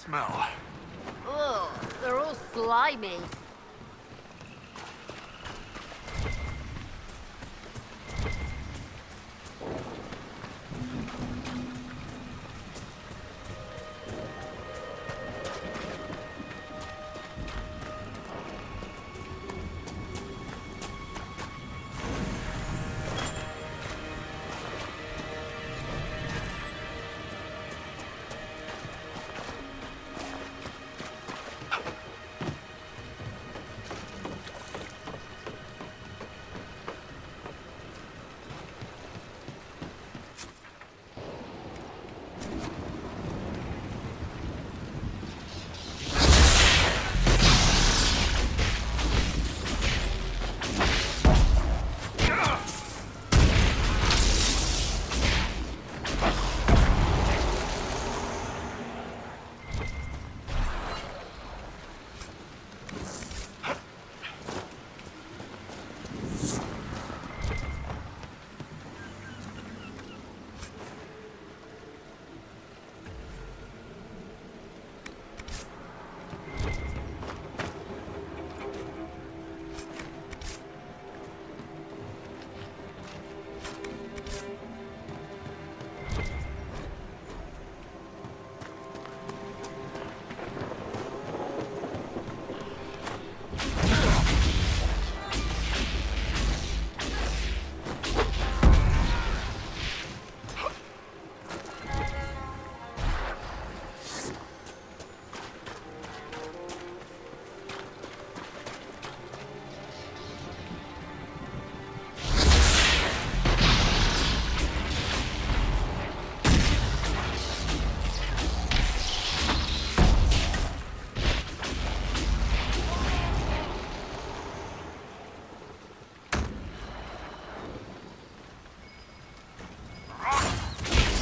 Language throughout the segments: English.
smell. Ugh, they're all slimy.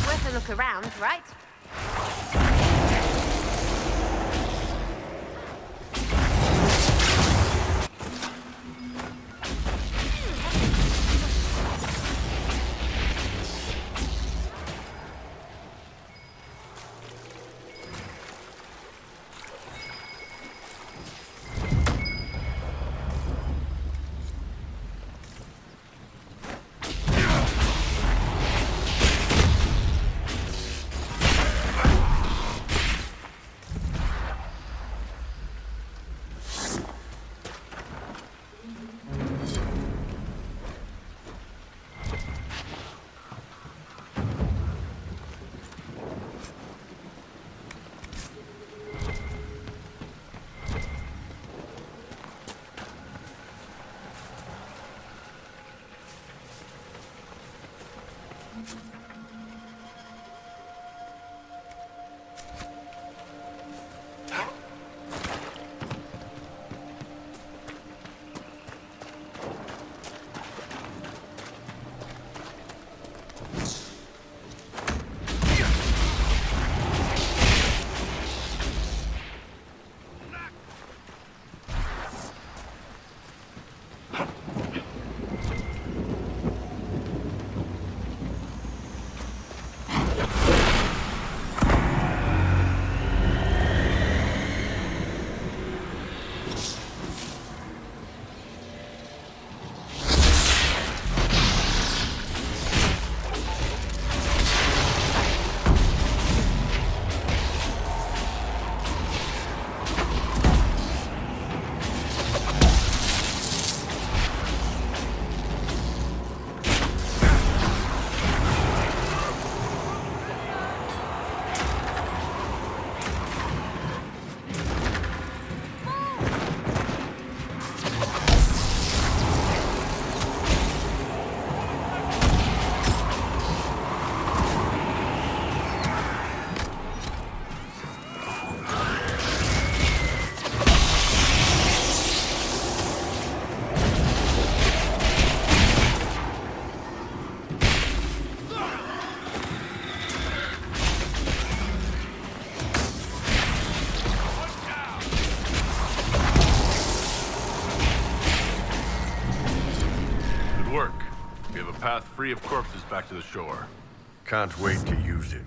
Worth a look around, right? Path free of corpses back to the shore. Can't wait to use it.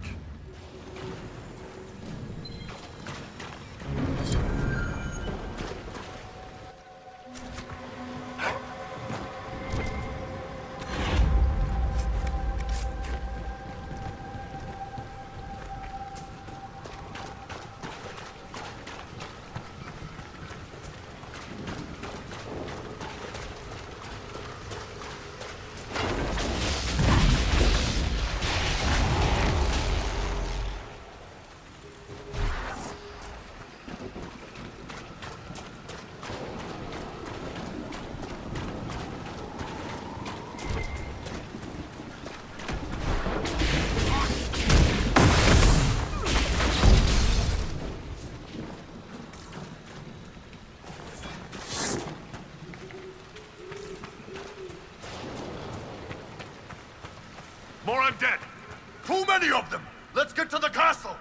More undead! Too many of them! Let's get to the castle!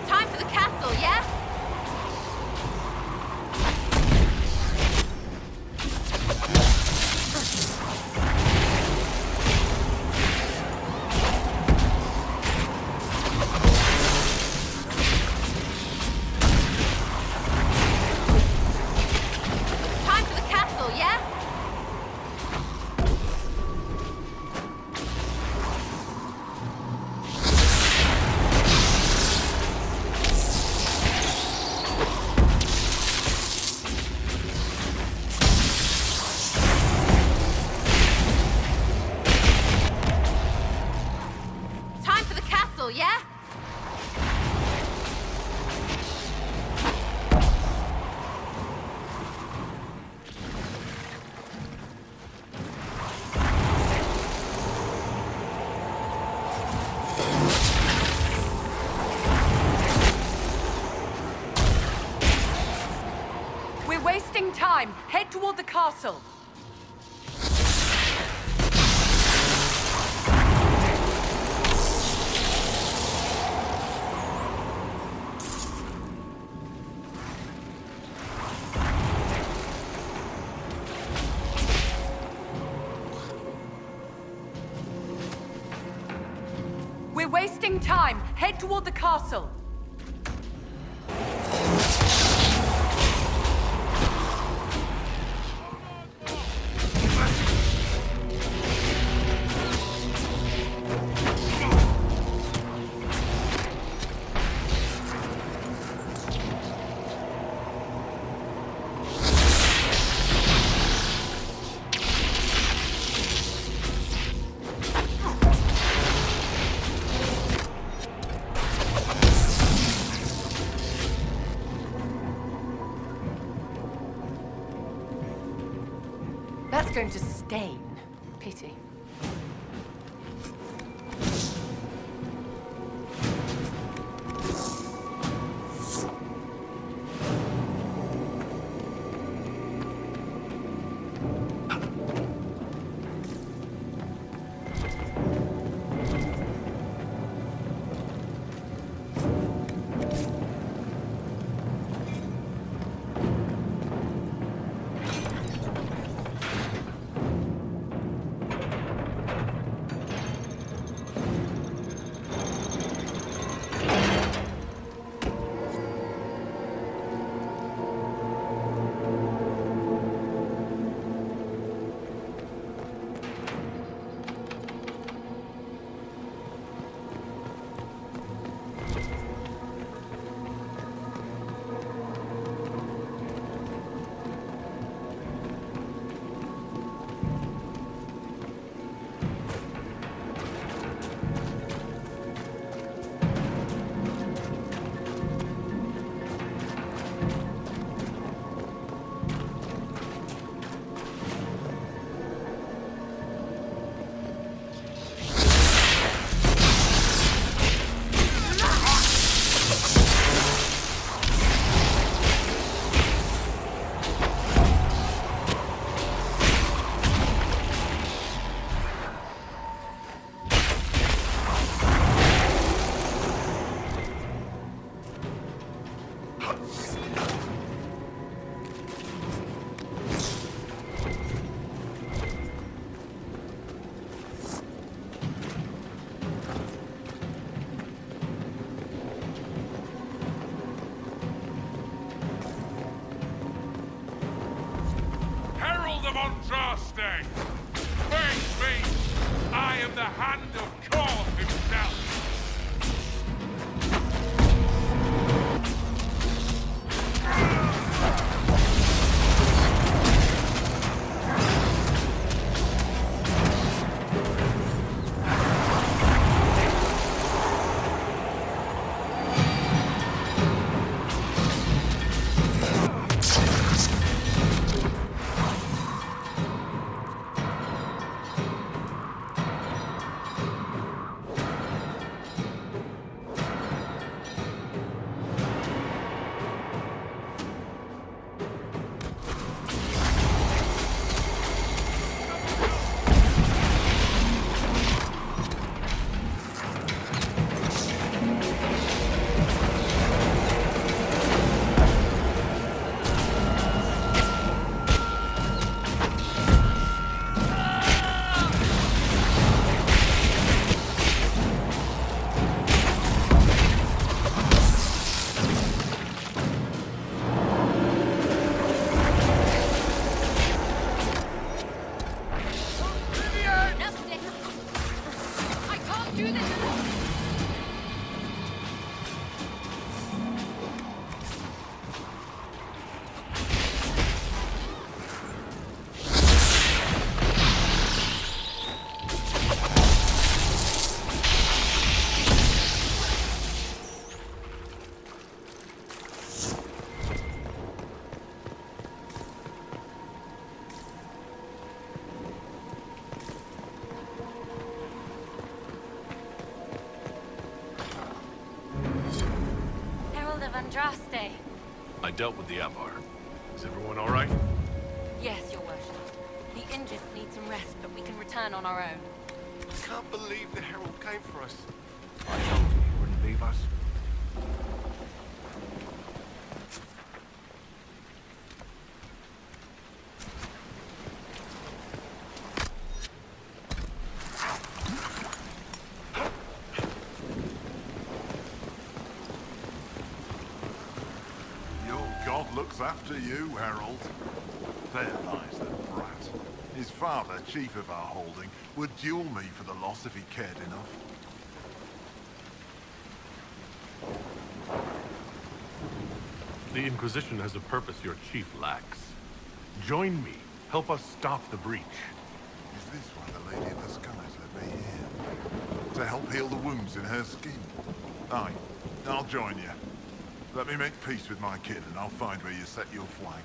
Time for the castle, yeah? Time for the castle, yeah? Time for the castle, yeah? We're wasting time. Head toward the castle. We're wasting time. Head toward the castle. That's going to stain. Pity. Andraste! Face me! I am the hand of Kor himself! I can't do this! Herald of Andraste. I dealt with the Empire. Is everyone all right? Yes, Your Worship. The injured need some rest, but we can return on our own. I can't believe the Herald came for us. I told you he wouldn't leave us. Your god looks after you, Herald. There lies the brat. His father, chief of our holding, would duel me for the loss if he cared enough. The Inquisition has a purpose your chief lacks. Join me. Help us stop the breach. Is this why the Lady of the Skies let me in? To help heal the wounds in her skin? Aye, I'll join you. Let me make peace with my kid and I'll find where you set your flag.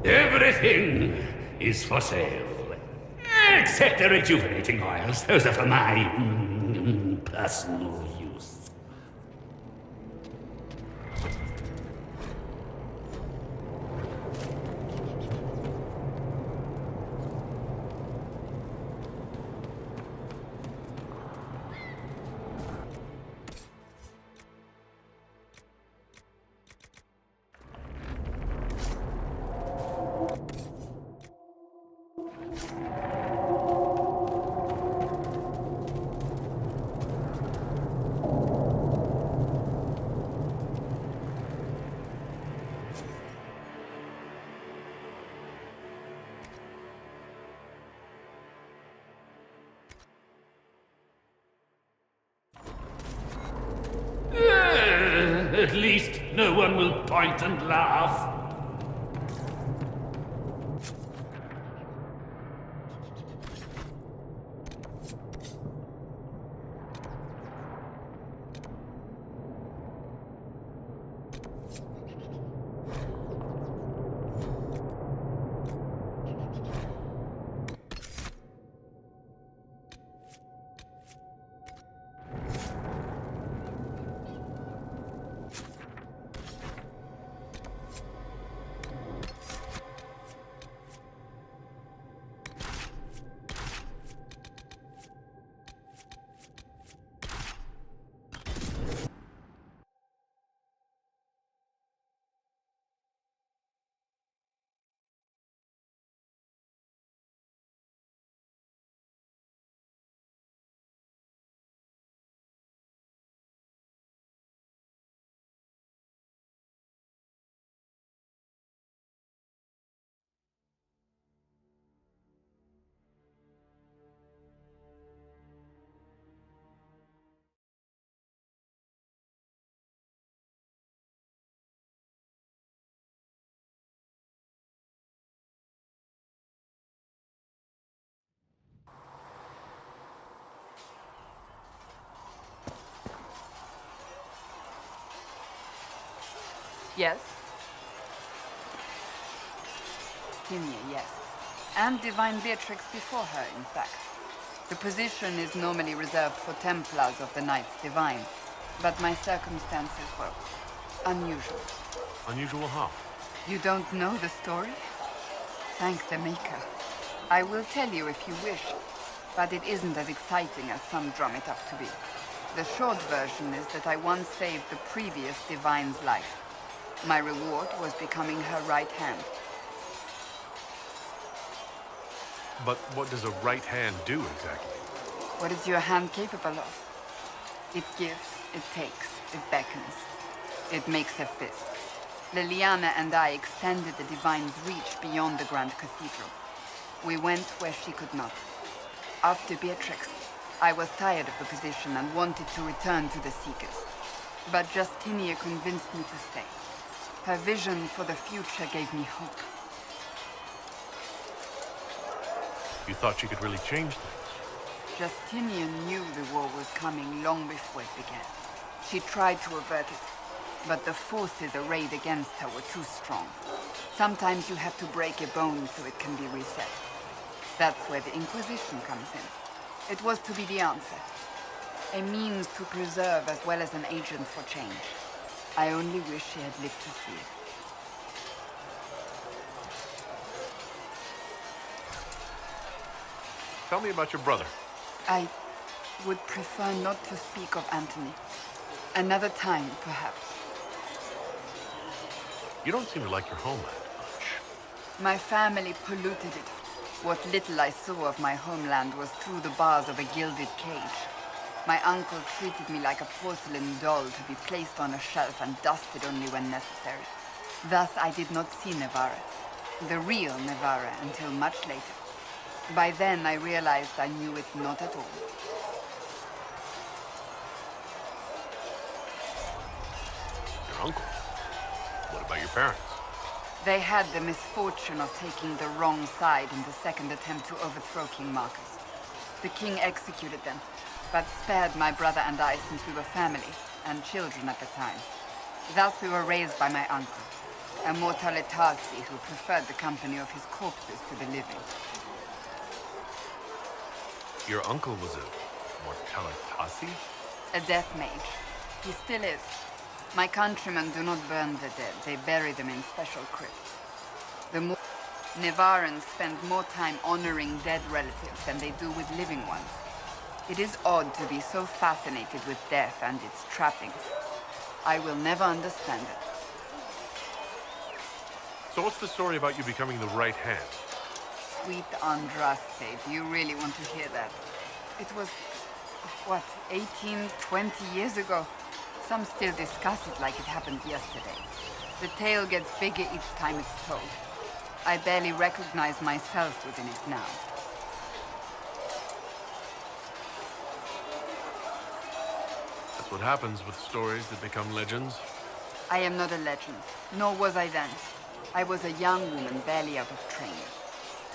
Everything is for sale. Except the rejuvenating oils. Those are for my personal use. At least no one will point and laugh. Yes? Timia, yes. And Divine Beatrix before her, in fact. The position is normally reserved for Templars of the Knights Divine, but my circumstances were unusual. Unusual how? You don't know the story? Thank the Maker. I will tell you if you wish, but it isn't as exciting as some drum it up to be. The short version is that I once saved the previous Divine's life. My reward was becoming her right hand. But what does a right hand do exactly? What is your hand capable of? It gives, it takes, it beckons. It makes a fist. Liliana and I extended the Divine's reach beyond the Grand Cathedral. We went where she could not. After Beatrix, I was tired of the position and wanted to return to the Seekers. But Justinia convinced me to stay. Her vision for the future gave me hope. You thought you could really change things? Justinian knew the war was coming long before it began. She tried to avert it, but the forces arrayed against her were too strong. Sometimes you have to break a bone so it can be reset. That's where the Inquisition comes in. It was to be the answer. A means to preserve as well as an agent for change. I only wish she had lived to see it. Tell me about your brother. I would prefer not to speak of Anthony. Another time, perhaps. You don't seem to like your homeland much. My family polluted it. What little I saw of my homeland was through the bars of a gilded cage. My uncle treated me like a porcelain doll to be placed on a shelf and dusted only when necessary. Thus, I did not see Navarra, the real Navarra, until much later. By then, I realized I knew it not at all. Your uncle? What about your parents? They had the misfortune of taking the wrong side in the second attempt to overthrow King Marcus. The king executed them, but spared my brother and I since we were family, and children at the time. Thus we were raised by my uncle, a mortale Tarsi who preferred the company of his corpses to the living. Your uncle was a Mortalitasi? A death mage. He still is. My countrymen do not burn the dead, they bury them in special crypts. The Nevarans spend more time honoring dead relatives than they do with living ones. It is odd to be so fascinated with death and its trappings. I will never understand it. So what's the story about you becoming the right hand? Sweet Andraste, do you really want to hear that? It was, what, 18, 20 years ago? Some still discuss it like it happened yesterday. The tale gets bigger each time it's told. I barely recognize myself within it now. That's what happens with stories that become legends. I am not a legend, nor was I then. I was a young woman barely out of training.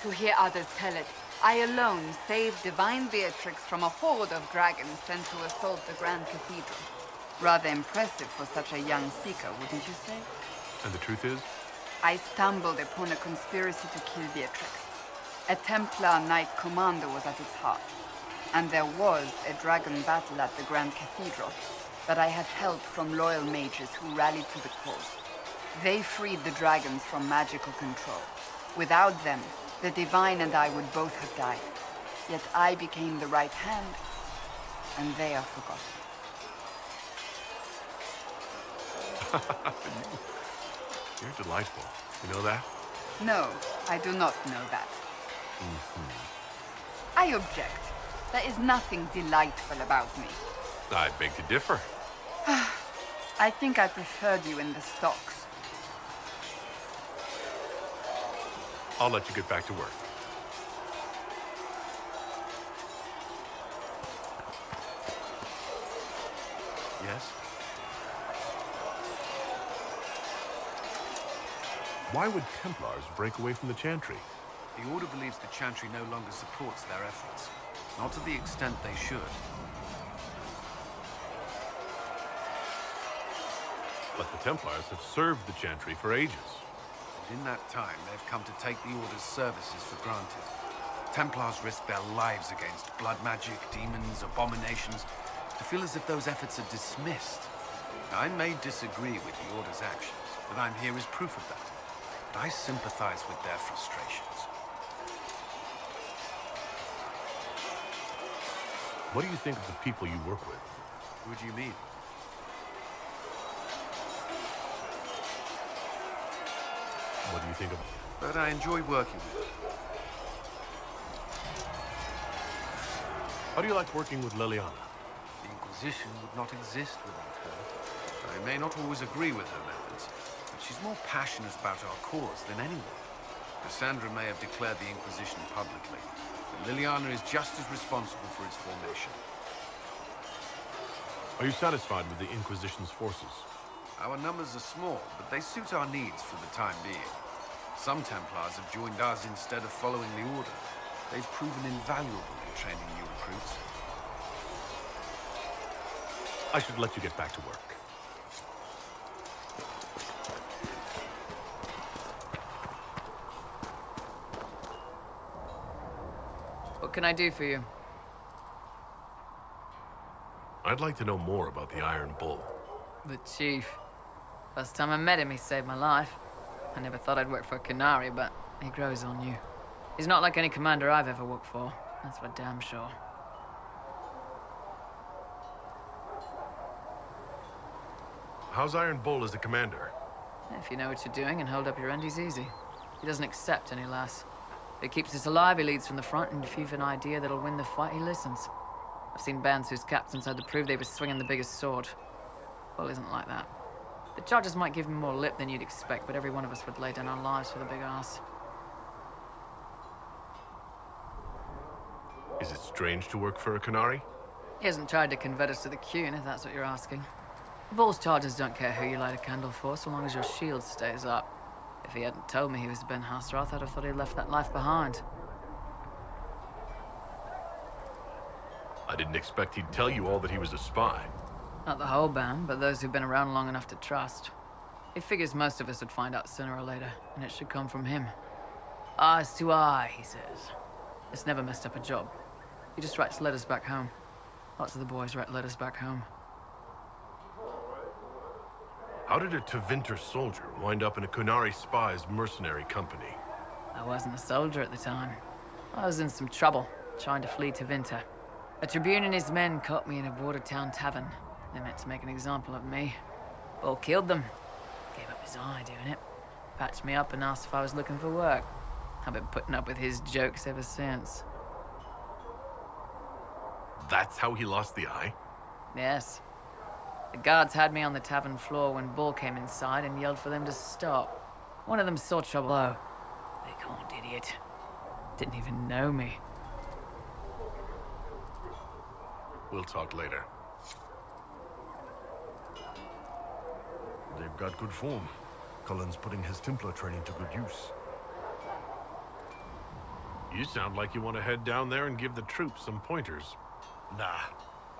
To hear others tell it, I alone saved Divine Beatrix from a horde of dragons sent to assault the Grand Cathedral. Rather impressive for such a young seeker, wouldn't you say? And the truth is? I stumbled upon a conspiracy to kill Beatrix. A Templar Knight Commander was at its heart. And there was a dragon battle at the Grand Cathedral, but I had help from loyal mages who rallied to the cause. They freed the dragons from magical control. Without them, the Divine and I would both have died. Yet I became the right hand, and they are forgotten. You're delightful. You know that? No, I do not know that. I object. There is nothing delightful about me. I beg to differ. I think I preferred you in the stocks. I'll let you get back to work. Yes? Why would Templars break away from the Chantry? The Order believes the Chantry no longer supports their efforts. Not to the extent they should. But the Templars have served the Chantry for ages. And in that time, they've come to take the Order's services for granted. Templars risk their lives against blood magic, demons, abominations, to feel as if those efforts are dismissed. I may disagree with the Order's actions, but I'm here as proof of that. But I sympathize with their frustrations. What do you think of the people you work with? Who do you mean? What do you think of... But I enjoy working with them. How do you like working with Liliana? The Inquisition would not exist without her. I may not always agree with her methods, but she's more passionate about our cause than anyone. Cassandra may have declared the Inquisition publicly, but Liliana is just as responsible for its formation. Are you satisfied with the Inquisition's forces? Our numbers are small, but they suit our needs for the time being. Some Templars have joined us instead of following the Order. They've proven invaluable in training new recruits. I should let you get back to work. What can I do for you? I'd like to know more about the Iron Bull. The Chief. First time I met him, he saved my life. I never thought I'd work for a Canary, but he grows on you. He's not like any commander I've ever worked for. That's for damn sure. How's Iron Bull as a commander? If you know what you're doing and hold up your end, he's easy. He doesn't accept any less. If he keeps us alive, he leads from the front, and if you've an idea that'll win the fight, he listens. I've seen bands whose captains had to prove they were swinging the biggest sword. Bull isn't like that. The charges might give him more lip than you'd expect, but every one of us would lay down our lives for the big ass. Is it strange to work for a Canary? He hasn't tried to convert us to the Qun, if that's what you're asking. Bull's charges don't care who you light a candle for, so long as your shield stays up. If he hadn't told me he was Ben Hasroth, I'd have thought he'd left that life behind. I didn't expect he'd tell you all that he was a spy. Not the whole band, but those who've been around long enough to trust. He figures most of us would find out sooner or later, and it should come from him. Eyes to eye, he says. It's never messed up a job. He just writes letters back home. Lots of the boys write letters back home. How did a Tevinter soldier wind up in a Canary spy's mercenary company? I wasn't a soldier at the time. I was in some trouble, trying to flee Tevinter. A Tribune and his men caught me in a border town tavern. They meant to make an example of me. Bull killed them. Gave up his eye doing it. Patched me up and asked if I was looking for work. I've been putting up with his jokes ever since. That's how he lost the eye? Yes. The guards had me on the tavern floor when Bull came inside and yelled for them to stop. One of them saw trouble. Oh, big horned idiot. Didn't even know me. We'll talk later. They've got good form. Cullen's putting his Templar training to good use. You sound like you want to head down there and give the troops some pointers. Nah,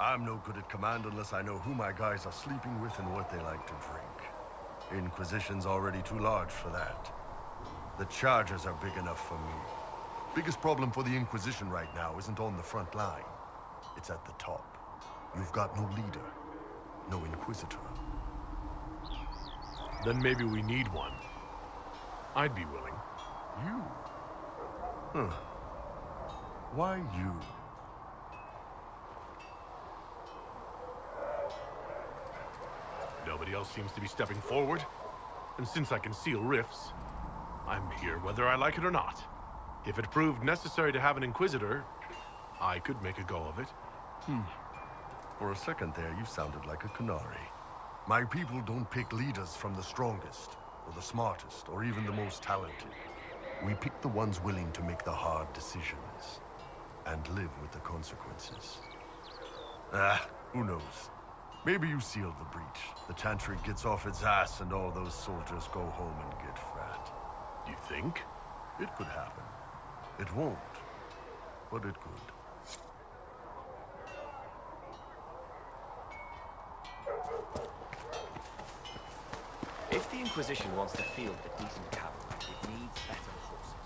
I'm no good at command unless I know who my guys are sleeping with and what they like to drink. Inquisition's already too large for that. The charges are big enough for me. Biggest problem for the Inquisition right now isn't on the front line. It's at the top. You've got no leader, no Inquisitor. Then maybe we need one. I'd be willing. You? Huh. Why you? Nobody else seems to be stepping forward. And since I can seal rifts, I'm here whether I like it or not. If it proved necessary to have an Inquisitor, I could make a go of it. For a second there, you sounded like a canary. My people don't pick leaders from the strongest, or the smartest, or even the most talented. We pick the ones willing to make the hard decisions, and live with the consequences. Who knows? Maybe you sealed the breach. The Chantry gets off its ass and all those soldiers go home and get fat. You think? It could happen. It won't, but it could. If the Inquisition wants to field a decent cavalry, it needs better horses.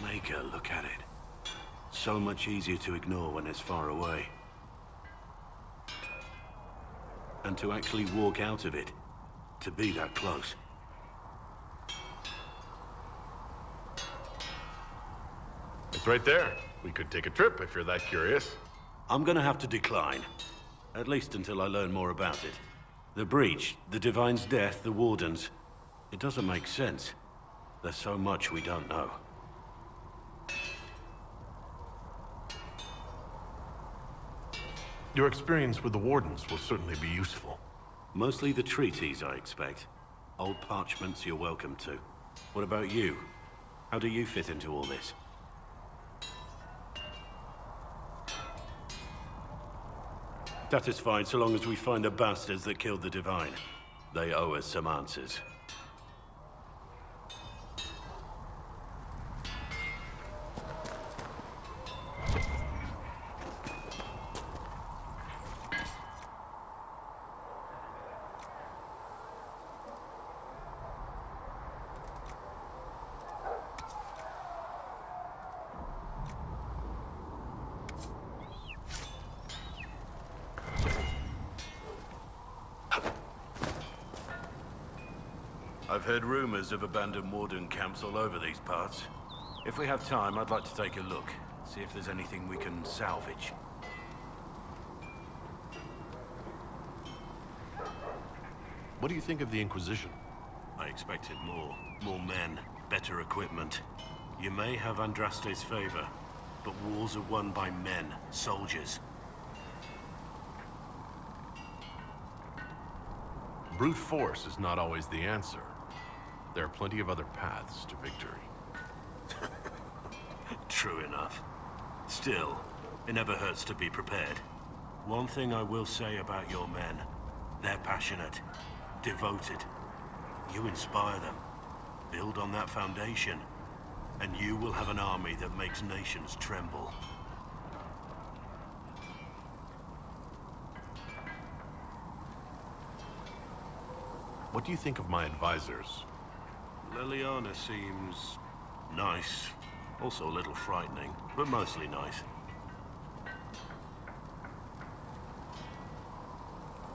Maker, look at it. So much easier to ignore when it's far away. And to actually walk out of it, to be that close. It's right there. We could take a trip if you're that curious. I'm gonna have to decline. At least until I learn more about it. The breach, the Divine's death, the Wardens. It doesn't make sense. There's so much we don't know. Your experience with the Wardens will certainly be useful. Mostly the treaties, I expect. Old parchments you're welcome to. What about you? How do you fit into all this? Satisfied so long as we find the bastards that killed the Divine. They owe us some answers. I've heard rumors of abandoned Warden camps all over these parts. If we have time, I'd like to take a look, see if there's anything we can salvage. What do you think of the Inquisition? I expected more. More men, better equipment. You may have Andraste's favor, but wars are won by men, soldiers. Brute force is not always the answer. There are plenty of other paths to victory. True enough. Still, it never hurts to be prepared. One thing I will say about your men, they're passionate, devoted. You inspire them. Build on that foundation, and you will have an army that makes nations tremble. What do you think of my advisors? Liliana seems nice. Also a little frightening, but mostly nice.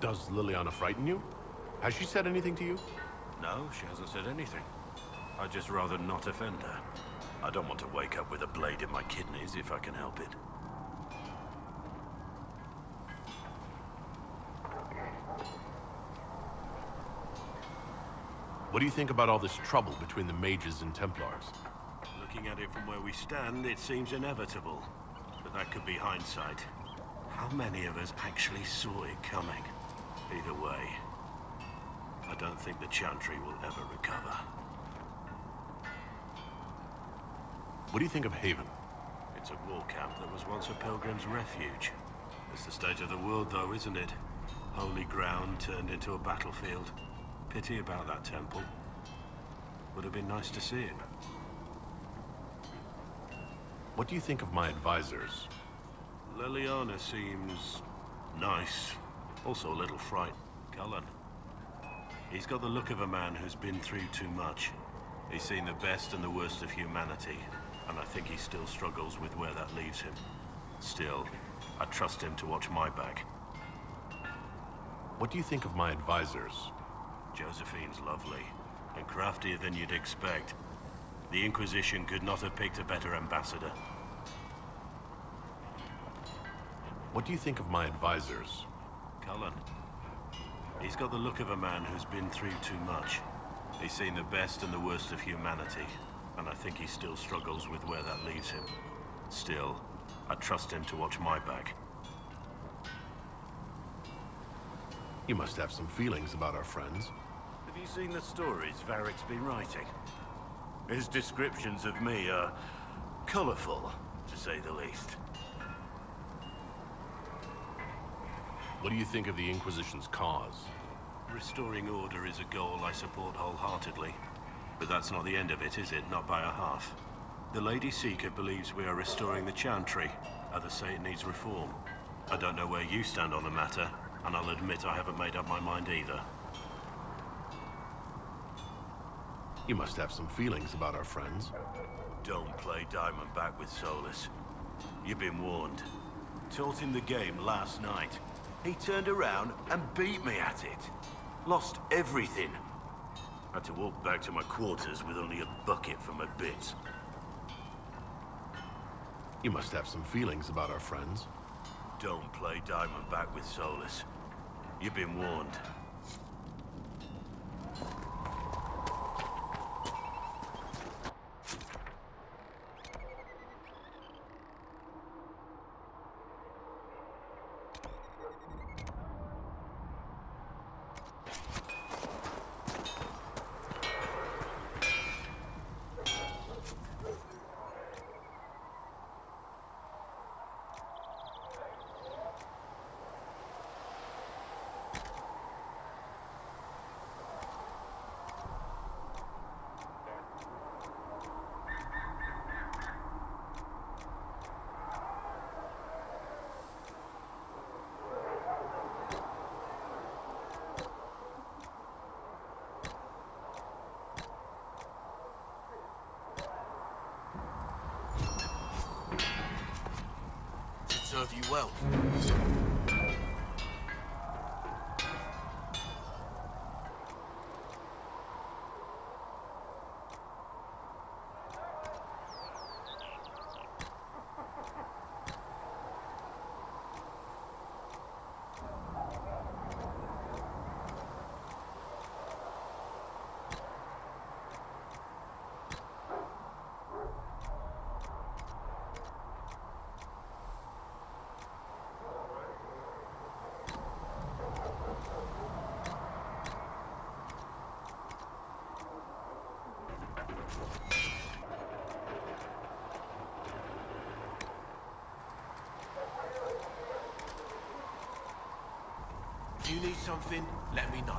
Does Liliana frighten you? Has she said anything to you? No, she hasn't said anything. I'd just rather not offend her. I don't want to wake up with a blade in my kidneys if I can help it. What do you think about all this trouble between the mages and Templars? Looking at it from where we stand, it seems inevitable. But that could be hindsight. How many of us actually saw it coming? Either way, I don't think the Chantry will ever recover. What do you think of Haven? It's a war camp that was once a pilgrim's refuge. It's the state of the world, though, isn't it? Holy ground turned into a battlefield. Pity about that temple. Would have been nice to see it. What do you think of my advisors? Liliana seems nice. Also a little frightened. Cullen. He's got the look of a man who's been through too much. He's seen the best and the worst of humanity, and I think he still struggles with where that leaves him. Still, I trust him to watch my back. What do you think of my advisors? Josephine's lovely, and craftier than you'd expect. The Inquisition could not have picked a better ambassador. What do you think of my advisors? Cullen. He's got the look of a man who's been through too much. He's seen the best and the worst of humanity, and I think he still struggles with where that leaves him. Still, I trust him to watch my back. You must have some feelings about our friends. Have you seen the stories Varric's been writing? His descriptions of me are colorful, to say the least. What do you think of the Inquisition's cause? Restoring order is a goal I support wholeheartedly. But that's not the end of it, is it? Not by a half. The Lady Seeker believes we are restoring the Chantry. Others say it needs reform. I don't know where you stand on the matter, and I'll admit I haven't made up my mind either. You must have some feelings about our friends. Don't play Diamondback with Solus. You've been warned. Taught him the game last night. He turned around and beat me at it. Lost everything. Had to walk back to my quarters with only a bucket for my bits. You must have some feelings about our friends. Don't play Diamondback with Solus. You've been warned. Serve you well. If you need something, let me know.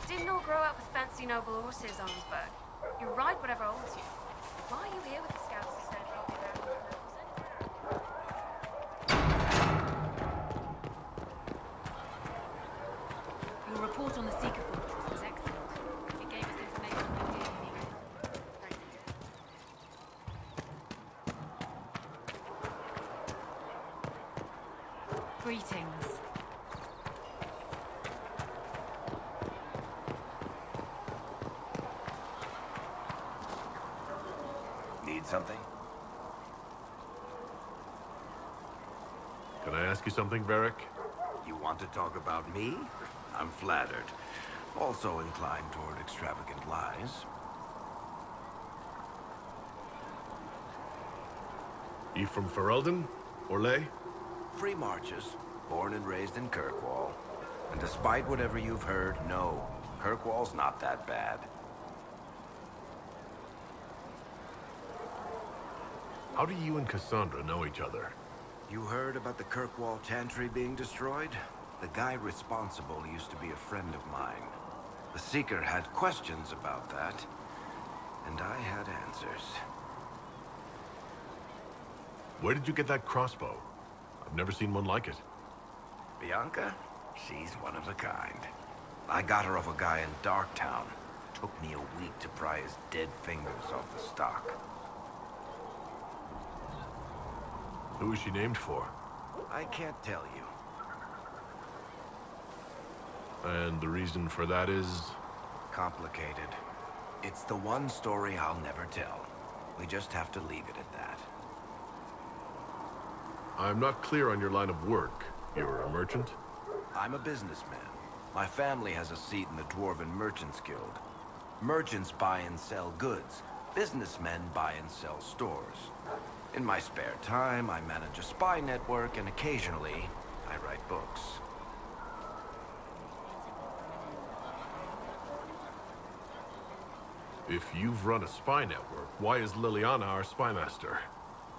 Didn't all grow up with fancy noble horses, Arnsberg. You ride whatever holds you. Why are you here with the scouts instead of helping out with the Your report on the Seeker Fortress was excellent. It gave us information we didn't need. Greetings. Need something? Can I ask you something, Varric? You want to talk about me? I'm flattered. Also inclined toward extravagant lies. You from Ferelden? Orlais? Free marches, born and raised in Kirkwall. And despite whatever you've heard, no, Kirkwall's not that bad. How do you and Cassandra know each other? You heard about the Kirkwall Chantry being destroyed? The guy responsible used to be a friend of mine. The Seeker had questions about that, and I had answers. Where did you get that crossbow? I've never seen one like it. Bianca? She's one of a kind. I got her off a guy in Darktown. Took me a week to pry his dead fingers off the stock. Who is she named for? I can't tell you. And the reason for that is? Complicated. It's the one story I'll never tell. We just have to leave it at that. I'm not clear on your line of work. You're a merchant? I'm a businessman. My family has a seat in the Dwarven Merchants Guild. Merchants buy and sell goods. Businessmen buy and sell stores. In my spare time, I manage a spy network, and occasionally, I write books. If you've run a spy network, why is Liliana our spy master?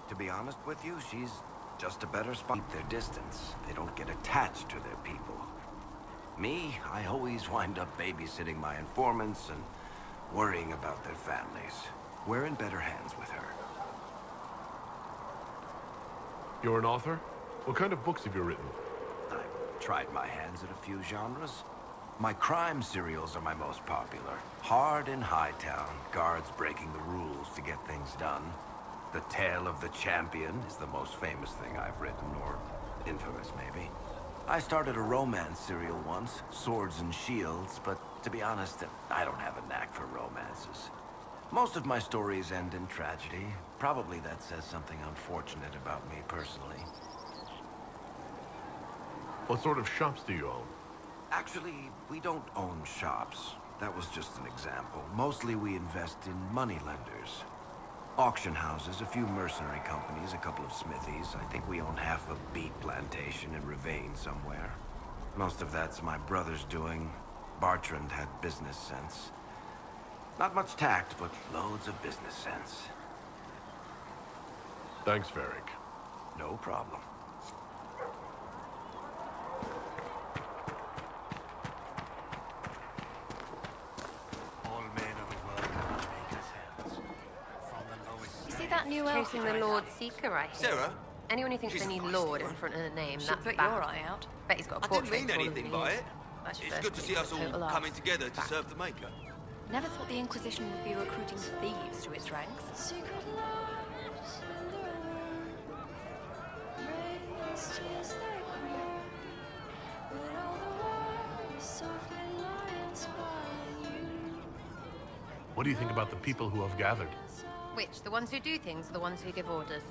To be honest with you, she's just a better spy. Keep their distance. They don't get attached to their people. Me, I always wind up babysitting my informants and worrying about their families. We're in better hands with her. You're an author? What kind of books have you written? I've tried my hands at a few genres. My crime serials are my most popular. Hard in Hightown, guards breaking the rules to get things done. The Tale of the Champion is the most famous thing I've written, or infamous maybe. I started a romance serial once, Swords and Shields, but to be honest, I don't have a knack for romances. Most of my stories end in tragedy. Probably that says something unfortunate about me personally. What sort of shops do you own? Actually, we don't own shops. That was just an example. Mostly we invest in moneylenders. Auction houses, a few mercenary companies, a couple of smithies. I think we own half a beet plantation in Ravane somewhere. Most of that's my brother's doing. Bartrand had business sense. Not much tact, but loads of business sense. Thanks, Varric. No problem. All men of the world are makers' hands. From the lowest... You see that new elf in the Lord Seeker right here? Sarah? Anyone who thinks She's they a need feisty Lord one. in front of the name, Should that's put bad. your eye out. Bet he's got a I portrait didn't mean taller anything than by his. it. That's your It's first good to see us total all laugh. coming together to Fact. serve the Maker. Never thought the Inquisition would be recruiting thieves to its ranks. What do you think about the people who have gathered? Which? The ones who do things or the ones who give orders?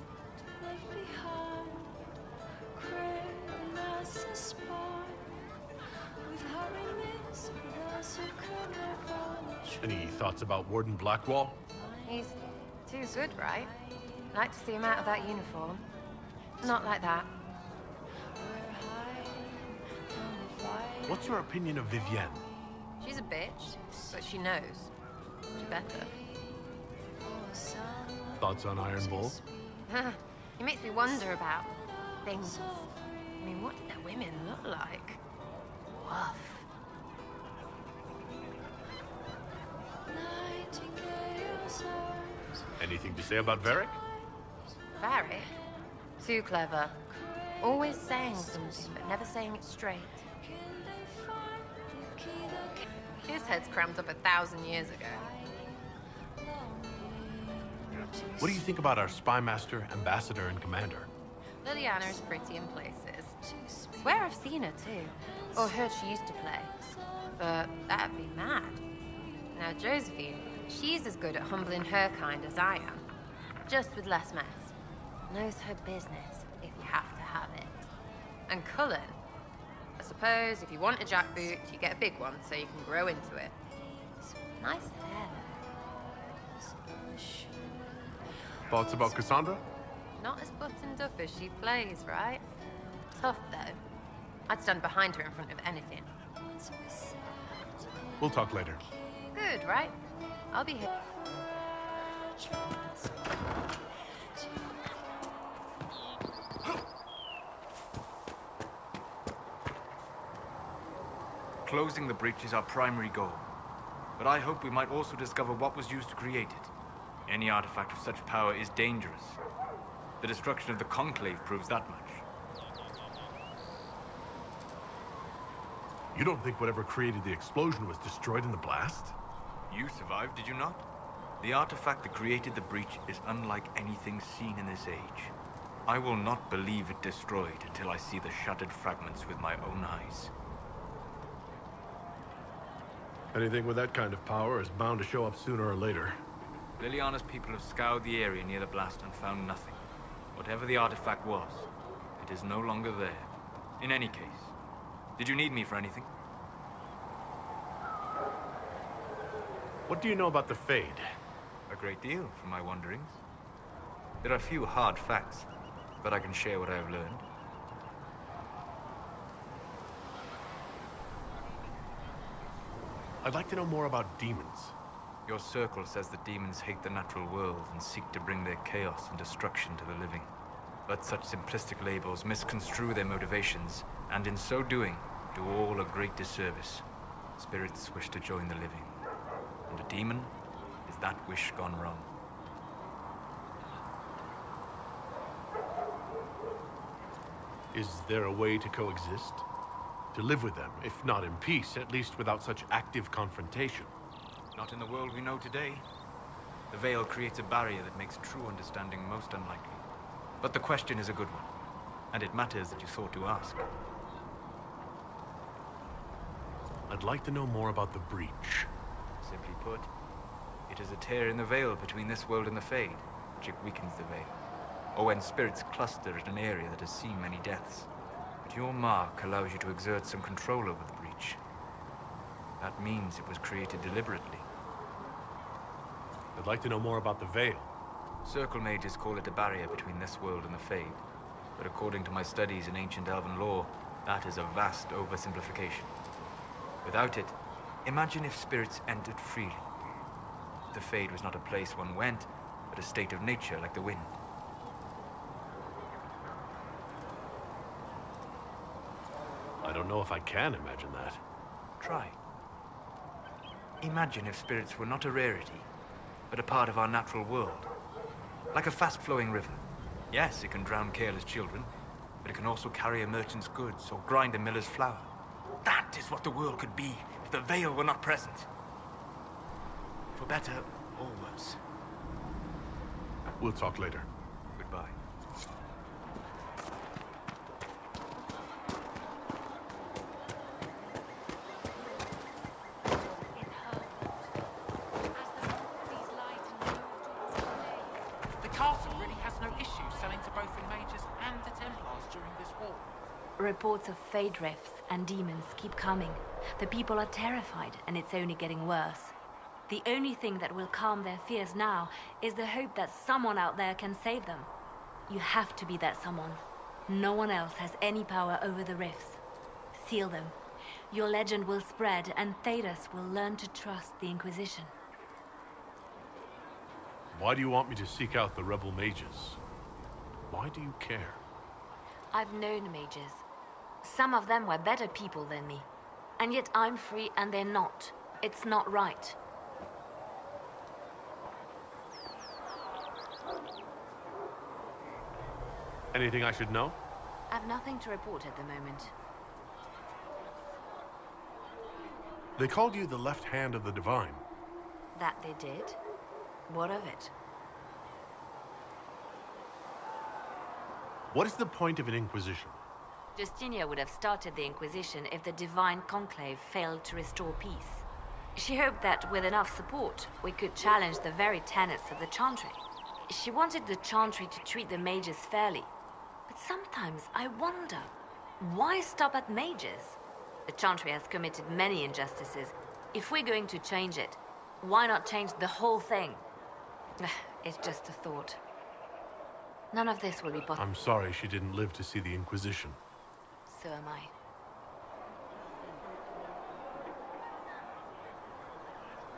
Any thoughts about Warden Blackwall? He's too good, right? Like to see him out of that uniform. Not like that. What's your opinion of Vivienne? She's a bitch, but she knows. She better. Thoughts on Iron Bull? He makes me wonder about things. I mean, what did their women look like? Woof. Anything to say about Varric? Varric? Too clever. Always saying something, but never saying it straight. His head's cramped up 1,000 years ago. What do you think about our spy master, ambassador, and commander? Liliana's pretty in places. Swear I've seen her too. Or heard she used to play. But that'd be mad. Now Josephine, she's as good at humbling her kind as I am. Just with less mess. Knows her business, if you have to have it. And Cullen, I suppose if you want a jackboot, you get a big one so you can grow into it. Nice hair. Thoughts about Cassandra? Not as buttoned up as she plays, right? Tough, though. I'd stand behind her in front of anything. We'll talk later. Good, right? I'll be here. Closing the breach is our primary goal. But I hope we might also discover what was used to create it. Any artifact of such power is dangerous. The destruction of the Conclave proves that much. You don't think whatever created the explosion was destroyed in the blast? You survived, did you not? The artifact that created the breach is unlike anything seen in this age. I will not believe it destroyed until I see the shattered fragments with my own eyes. Anything with that kind of power is bound to show up sooner or later. Liliana's people have scoured the area near the blast and found nothing. Whatever the artifact was, it is no longer there. In any case, did you need me for anything? What do you know about the Fade? A great deal, from my wanderings. There are few hard facts, but I can share what I have learned. I'd like to know more about demons. Your circle says that demons hate the natural world and seek to bring their chaos and destruction to the living. But such simplistic labels misconstrue their motivations, and in so doing, do all a great disservice. Spirits wish to join the living. And a demon is that wish gone wrong. Is there a way to coexist? To live with them, if not in peace, at least without such active confrontation? Not in the world we know today. The veil creates a barrier that makes true understanding most unlikely. But the question is a good one, and it matters that you thought to ask. I'd like to know more about the breach. Simply put, it is a tear in the veil between this world and the Fade, which weakens the veil. Or when spirits cluster at an area that has seen many deaths. But your mark allows you to exert some control over the breach. That means it was created deliberately. I'd like to know more about the veil. Circle mages call it a barrier between this world and the Fade. But according to my studies in ancient elven lore, that is a vast oversimplification. Without it, imagine if spirits entered freely. The Fade was not a place one went, but a state of nature like the wind. I don't know if I can imagine that. Try. Imagine if spirits were not a rarity, but a part of our natural world. Like a fast-flowing river. Yes, it can drown careless children, but it can also carry a merchant's goods or grind a miller's flour. That is what the world could be if the veil were not present. For better or worse. We'll talk later. Goodbye. The castle really has no issue selling to both the mages and the Templars during this war. Reports of Fade rifts and demons keep coming. The people are terrified, and it's only getting worse. The only thing that will calm their fears now is the hope that someone out there can save them. You have to be that someone. No one else has any power over the rifts. Seal them. Your legend will spread, and Thedas will learn to trust the Inquisition. Why do you want me to seek out the rebel mages? Why do you care? I've known mages. Some of them were better people than me. And yet I'm free and they're not. It's not right. Anything I should know? I've nothing to report at the moment. They called you the left hand of the Divine. That they did? What of it? What is the point of an Inquisition? Justinia would have started the Inquisition if the Divine Conclave failed to restore peace. She hoped that with enough support, we could challenge the very tenets of the Chantry. She wanted the Chantry to treat the mages fairly. But sometimes I wonder, why stop at mages? The Chantry has committed many injustices. If we're going to change it, why not change the whole thing? It's just a thought. None of this will be possible. I'm sorry she didn't live to see the Inquisition. So am I.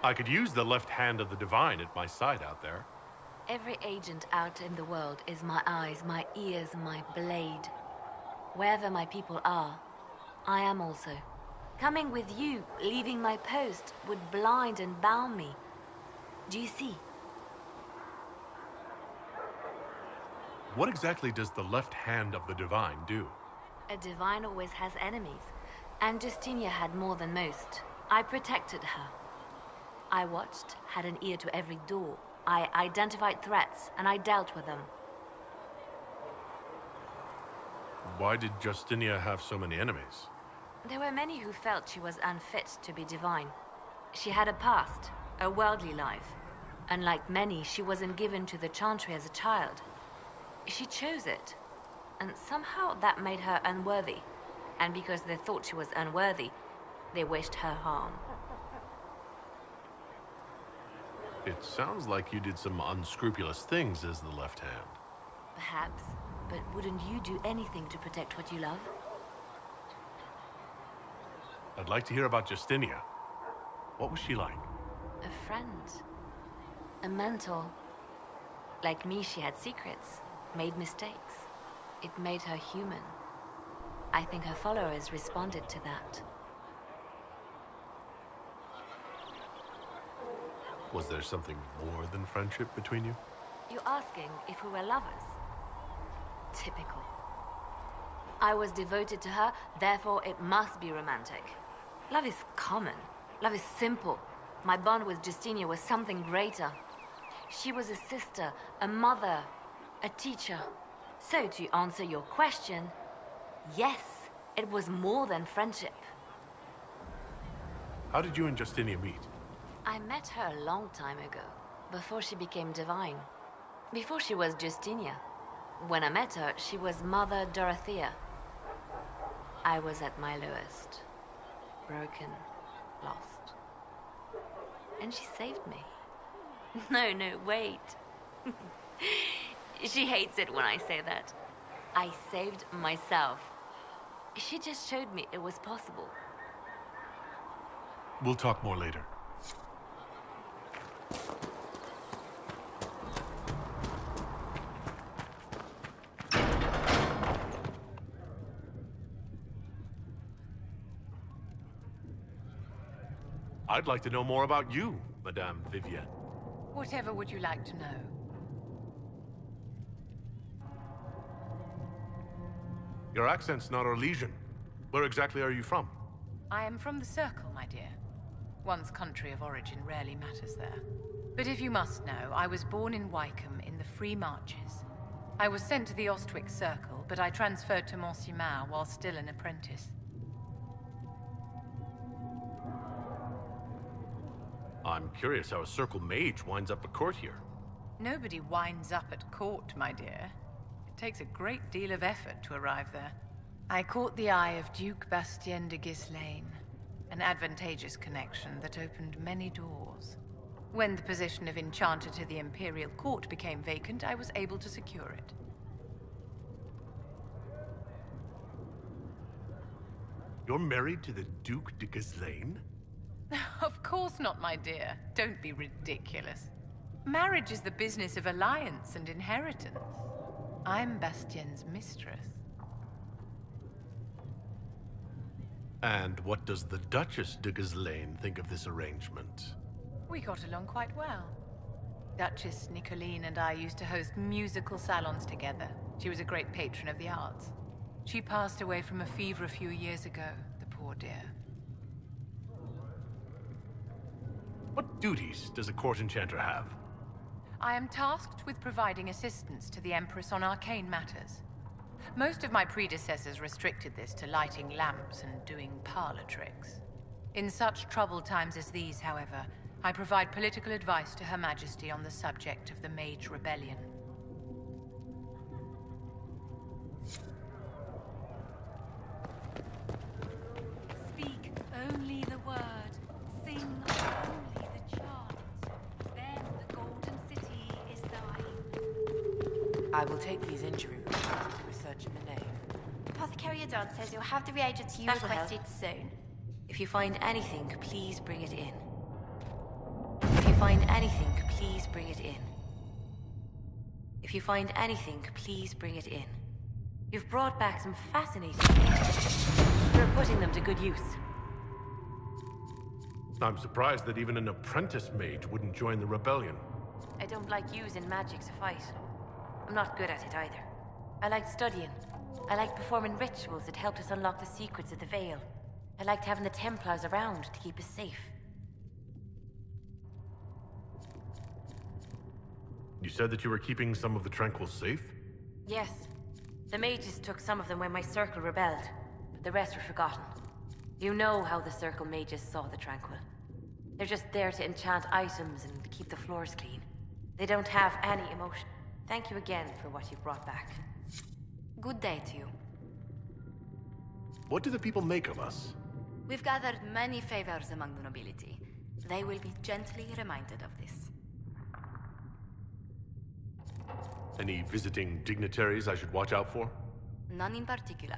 I could use the left hand of the Divine at my side out there. Every agent out in the world is my eyes, my ears, my blade. Wherever my people are, I am also. Coming with you, leaving my post, would blind and bound me. Do you see? What exactly does the left hand of the Divine do? A divine always has enemies, and Justinia had more than most. I protected her. I watched, had an ear to every door. I identified threats, and I dealt with them. Why did Justinia have so many enemies? There were many who felt she was unfit to be divine. She had a past, a worldly life. Unlike many, she wasn't given to the Chantry as a child. She chose it, and somehow that made her unworthy. And because they thought she was unworthy, they wished her harm. It sounds like you did some unscrupulous things as the left hand. Perhaps, but wouldn't you do anything to protect what you love? I'd like to hear about Justinia. What was she like? A friend. A mentor. Like me, she had secrets, made mistakes. It made her human. I think her followers responded to that. Was there something more than friendship between you? You asking if we were lovers? Typical. I was devoted to her, therefore it must be romantic. Love is common. Love is simple. My bond with Justinia was something greater. She was a sister, a mother, a teacher. So to answer your question, yes, it was more than friendship. How did you and Justinia meet? I met her a long time ago, before she became divine. Before she was Justinia. When I met her, she was Mother Dorothea. I was at my lowest. Broken, lost. And she saved me. No, wait. She hates it when I say that. I saved myself. She just showed me it was possible. We'll talk more later. I'd like to know more about you, Madame Vivienne. Whatever would you like to know? Your accent's not Orlesian. Where exactly are you from? I am from the Circle, my dear. One's country of origin rarely matters there. But if you must know, I was born in Wycombe in the Free Marches. I was sent to the Ostwick Circle, but I transferred to Monsignor while still an apprentice. I'm curious how a Circle mage winds up at court here. Nobody winds up at court, my dear. It takes a great deal of effort to arrive there. I caught the eye of Duke Bastien de Ghislaine, an advantageous connection that opened many doors. When the position of Enchanter to the Imperial Court became vacant, I was able to secure it. You're married to the Duke de Ghislaine? Of course not, my dear. Don't be ridiculous. Marriage is the business of alliance and inheritance. I'm Bastien's mistress. And what does the Duchess de Ghislaine think of this arrangement? We got along quite well. Duchess Nicoline and I used to host musical salons together. She was a great patron of the arts. She passed away from a fever a few years ago, the poor dear. What duties does a court enchanter have? I am tasked with providing assistance to the Empress on arcane matters. Most of my predecessors restricted this to lighting lamps and doing parlor tricks. In such troubled times as these, however, I provide political advice to Her Majesty on the subject of the Mage Rebellion. Speak only the word, sing only the chant. Then the Golden City is thine. I will take these injury reports into research in the nave. Apothecary Adon says you'll have the reagents you requested soon. If you find anything, please bring it in. If you find anything, please bring it in. If you find anything, please bring it in. You've brought back some fascinating things. You're putting them to good use. I'm surprised that even an apprentice mage wouldn't join the rebellion. I don't like using magic to fight. I'm not good at it either. I like studying. I like performing rituals that helped us unlock the secrets of the Veil. I liked having the Templars around to keep us safe. You said that you were keeping some of the Tranquil safe? Yes. The mages took some of them when my Circle rebelled, but the rest were forgotten. You know how the Circle mages saw the Tranquil. They're just there to enchant items and keep the floors clean. They don't have any emotion. Thank you again for what you brought back. Good day to you. What do the people make of us? We've gathered many favors among the nobility. They will be gently reminded of this. Any visiting dignitaries I should watch out for? None in particular.